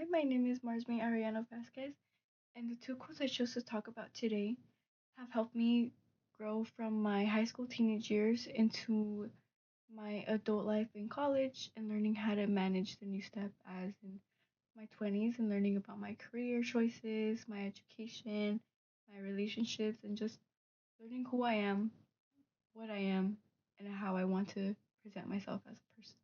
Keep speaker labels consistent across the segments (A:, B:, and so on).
A: Hi, my name is Marsmi Ariano Vasquez, and the two quotes I chose to talk about today have helped me grow from my high school teenage years into my adult life in college and learning how to manage the new step as in my 20s and learning about my career choices, my education, my relationships, and just learning who I am, what I am, and how I want to present myself as a person.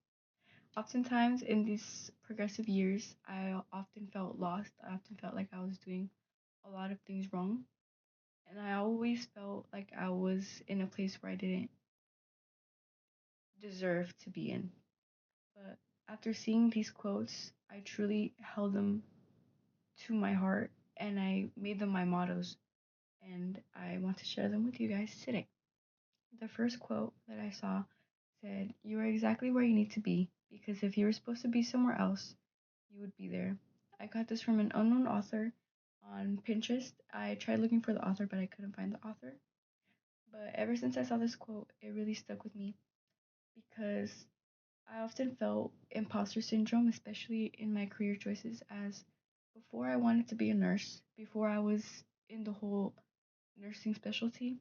A: Oftentimes in these progressive years, I often felt lost. I often felt like I was doing a lot of things wrong. And I always felt like I was in a place where I didn't deserve to be in. But after seeing these quotes, I truly held them to my heart and I made them my mottos. And I want to share them with you guys today. The first quote that I saw said, "You are exactly where you need to be because if you were supposed to be somewhere else, you would be there." I got this from an unknown author on Pinterest. I tried looking for the author, but I couldn't find the author. But ever since I saw this quote, it really stuck with me because I often felt imposter syndrome, especially in my career choices, as before I wanted to be a nurse, before I was in the whole nursing specialty,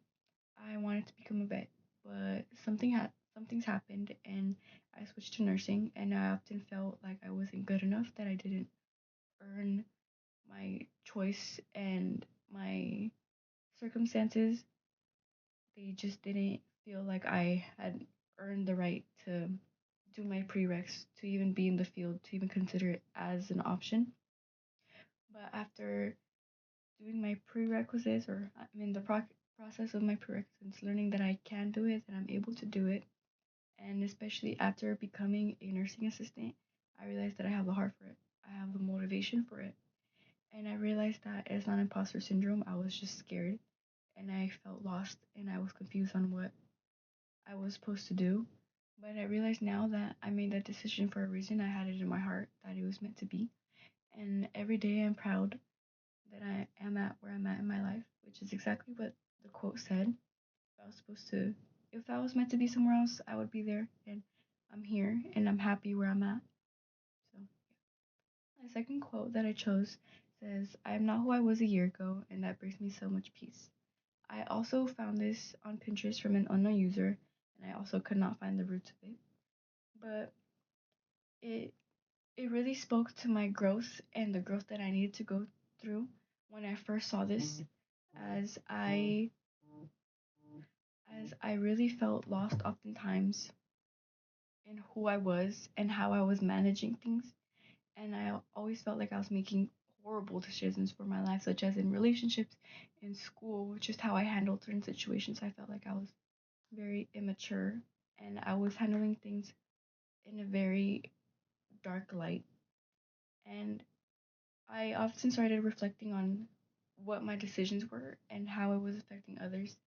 A: I wanted to become a vet. But something's happened and I switched to nursing and I often felt like I wasn't good enough, that I didn't earn my choice and my circumstances, they just didn't feel like I had earned the right to do my prereqs, to even be in the field, to even consider it as an option. But after doing my prerequisites, or I'm in the process of my prerequisites, learning that I can do it, that I'm able to do it, and especially after becoming a nursing assistant, I realized that I have the heart for it. I have the motivation for it. And I realized that it's not imposter syndrome. I was just scared and I felt lost and I was confused on what I was supposed to do. But I realize now that I made that decision for a reason. I had it in my heart that it was meant to be. And every day I'm proud that I am at where I'm at in my life, which is exactly what the quote said. If I was meant to be somewhere else, I would be there. And I'm here and I'm happy where I'm at. So, the second quote that I chose says, "I am not who I was a year ago, and that brings me so much peace." I also found this on Pinterest from an unknown user, and I also could not find the roots of it. But it it really spoke to my growth and the growth that I needed to go through when I first saw this, as I really felt lost oftentimes in who I was and how I was managing things, and I always felt like I was making horrible decisions for my life, such as in relationships, in school, just how I handled certain situations. I felt like I was very immature and I was handling things in a very dark light. And I often started reflecting on what my decisions were and how it was affecting others.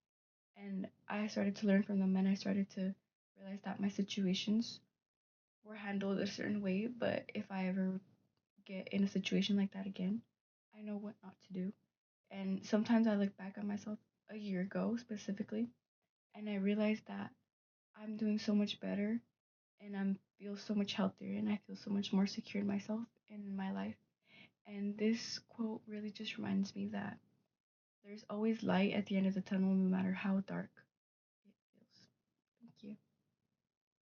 A: And I started to learn from them and I started to realize that my situations were handled a certain way. But if I ever get in a situation like that again, I know what not to do. And sometimes I look back at myself a year ago specifically and I realize that I'm doing so much better and I feel so much healthier and I feel so much more secure in myself and in my life. And this quote really just reminds me that there's always light at the end of the tunnel, no matter how dark.